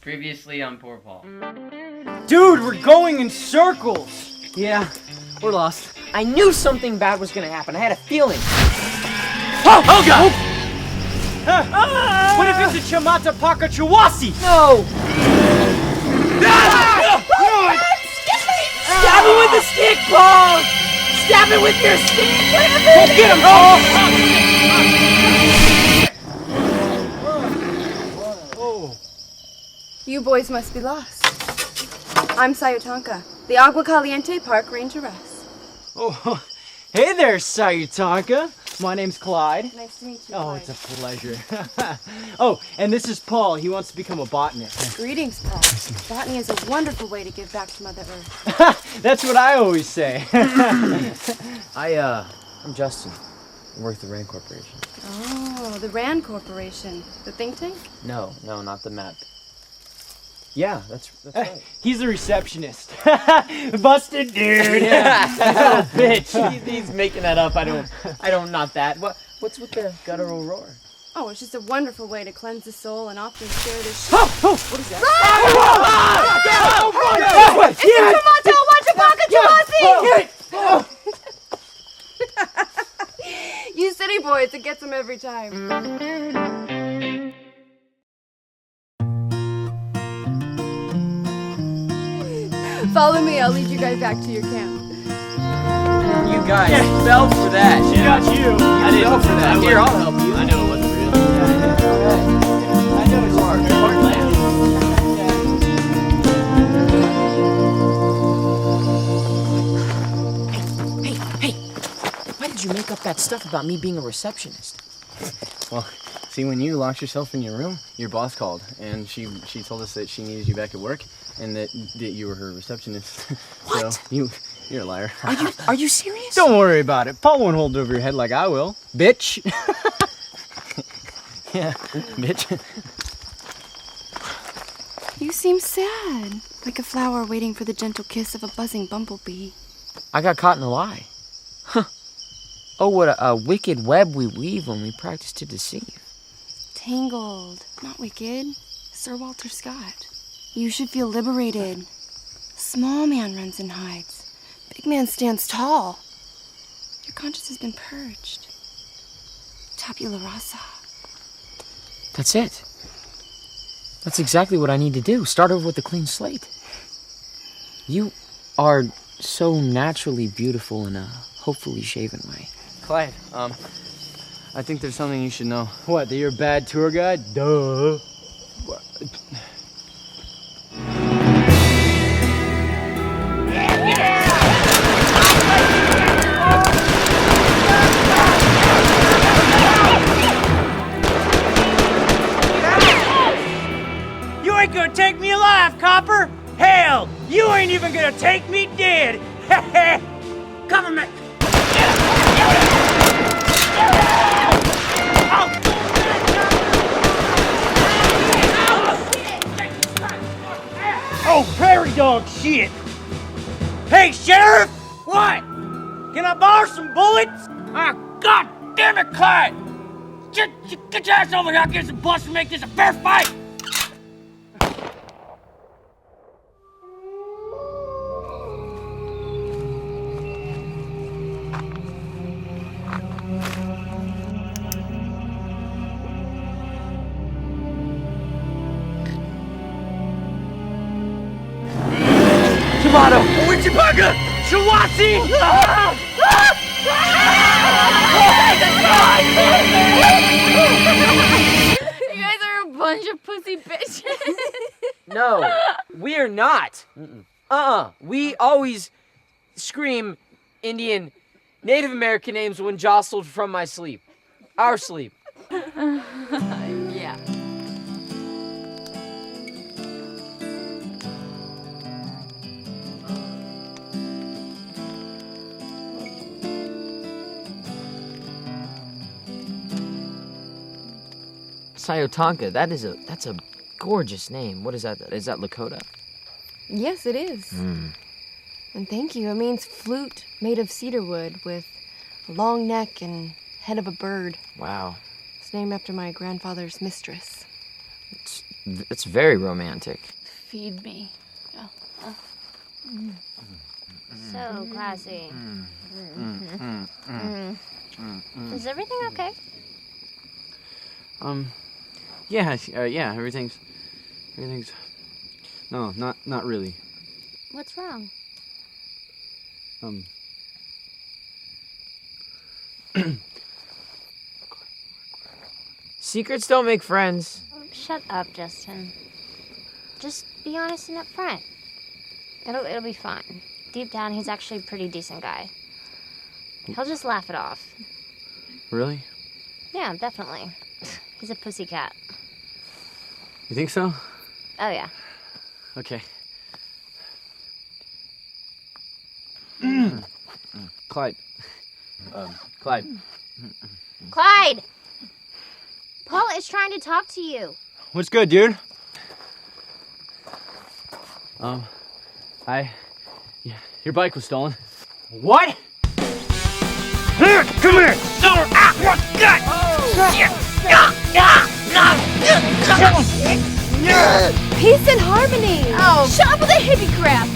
Previously on Poor Paul. Dude, we're going in circles! Yeah, we're lost. I knew something bad was gonna happen. I had a feeling. Oh God! What if it's a Chamata Paka Chawasi? No! Stab it with the stick, Paul! Stab it with your stick! Get him, Paul! You boys must be lost. I'm Siyotanka, the Agua Caliente Park rangeress. Oh, hey there, Siyotanka. My name's Clyde. Nice to meet you, Oh, Clyde. it's a pleasure. Oh, and this is Paul. He wants to become a botanist. Greetings, Paul. Botany is a wonderful way to give back to Mother Earth. That's what I always say. I'm Justin. I work at the Rand Corporation. Oh, the Rand Corporation. The think tank? No, not the map. Yeah, that's right. He's a receptionist. Busted dude. Yeah. Oh, bitch. He's making that up. I don't, not that. What's with the guttural roar? Oh, it's just a wonderful way to cleanse the soul and often share this What is that? You city boys, it gets them every time. Follow me, I'll lead you guys back to your camp. You guys fell for that. She got you. I didn't fell for that. Here, I'll help you. I knew it wasn't real. I know it's hard. Hey! Why did you make up that stuff about me being a receptionist? Well, see, when you locked yourself in your room, your boss called, and she told us that she needed you back at work, and that you were her receptionist. What? So you're a liar. Are you serious? Don't worry about it. Paul won't hold it over your head like I will. Bitch. Yeah, bitch. You seem sad, like a flower waiting for the gentle kiss of a buzzing bumblebee. I got caught in a lie. Huh. Oh, what a wicked web we weave when we practice to deceive. Tangled, not wicked. Sir Walter Scott. You should feel liberated. Small man runs and hides. Big man stands tall. Your conscience has been purged. Tabula rasa. That's it. That's exactly what I need to do. Start over with a clean slate. You are so naturally beautiful in a hopefully shaven way. Clyde, I think there's something you should know. What, that you're a bad tour guide? Duh. You ain't gonna take me alive, copper! Hell, you ain't even gonna take me dead! Cover me! Oh, prairie dog shit! Hey, Sheriff! What? Can I borrow some bullets? Ah, God damn it, Clyde! Get your ass over here! I'll get some bullets and make this a fair fight! Wichipaka! Chawasi! You guys are a bunch of pussy bitches. No, we're not. We always scream Indian, Native American names when jostled from my sleep. Our sleep. Yeah. Siyotanka, that's a gorgeous name. What is that? Is that Lakota? Yes, it is. And thank you. It means flute made of cedar wood with a long neck and head of a bird. Wow. It's named after my grandfather's mistress. It's very romantic. Feed me. So classy. Is everything okay? Yeah, everything's... No, not really. What's wrong? Secrets don't make friends. Shut up, Justin. Just be honest and upfront. It'll be fine. Deep down, he's actually a pretty decent guy. He'll just laugh it off. Really? Yeah, definitely. He's a pussycat. You think so? Oh, yeah. Okay. Clyde. Clyde. Clyde! Paul is trying to talk to you. What's good, dude? Yeah, your bike was stolen. What? Here, come here! Don't act what gut! Shit! Peace and harmony. Oh, shut up with that hippie crap.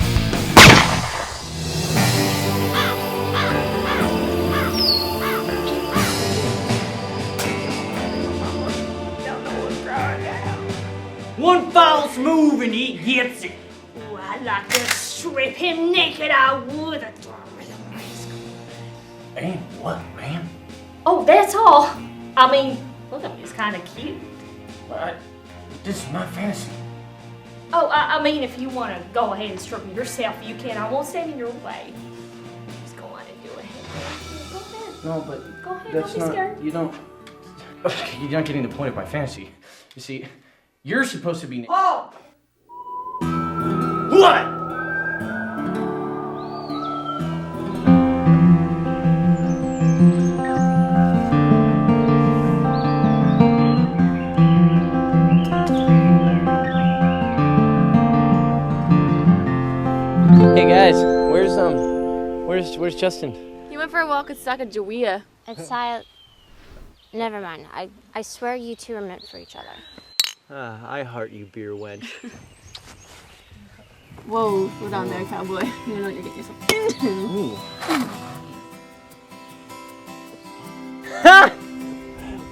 One false move and he gets it. Ooh, I'd like to strip him naked, I would. And what, man? Oh, that's all. I mean, look at him, he's kind of cute. What? This is my fantasy. Oh, I mean, if you want to go ahead and strip him yourself, you can. I won't stand in your way. Just go on and do it. Go ahead. No, but Go ahead, that's don't be not... scared. You don't... Okay, you're not getting the point of my fantasy. You see, you're supposed to be... Oh! What? Hey guys, where's Justin? He went for a walk with Sacagawea. It's Never mind. I swear you two are meant for each other. I heart you, beer wench. Whoa, slow down there, cowboy. You know what you're getting yourself into.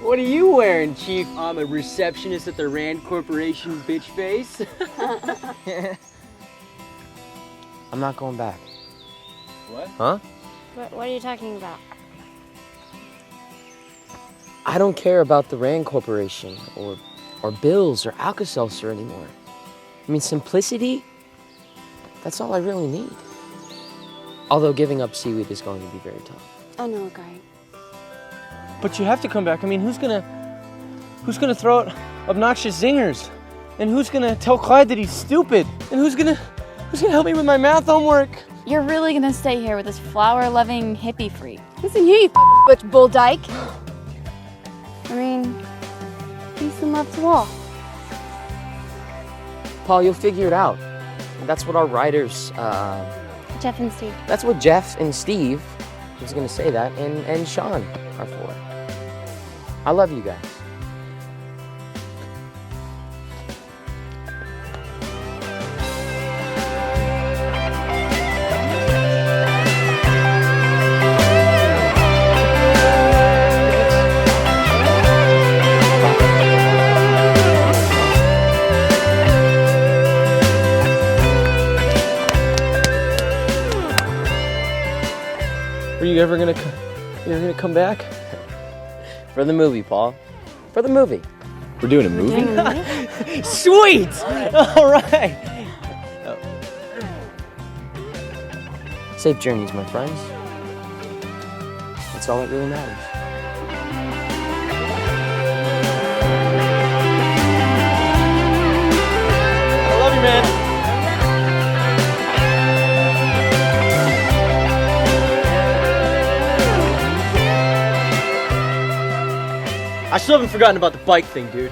What are you wearing, Chief? I'm a receptionist at the Rand Corporation, bitch face. I'm not going back. What? Huh? What are you talking about? I don't care about the Rand Corporation or bills or Alka-Seltzer anymore. I mean, simplicity, that's all I really need. Although giving up seaweed is going to be very tough. I know a guy. But you have to come back. I mean, who's gonna throw out obnoxious zingers? And who's gonna tell Clyde that he's stupid? And who's gonna help me with my math homework? You're really gonna stay here with this flower-loving hippie freak? Listen here, you butch bull dyke. I mean, peace and love to all. Paul, you'll figure it out. That's what our writers, Geoff and Steve. that's what Geoff and Steve, I was gonna say that, and Sean are for. I love you guys. Are you ever gonna come back? For the movie, Paul. For the movie. We're doing a movie? Sweet! All right. Safe journeys, my friends. That's all that really matters. I love you, man. I still haven't forgotten about the bike thing, dude.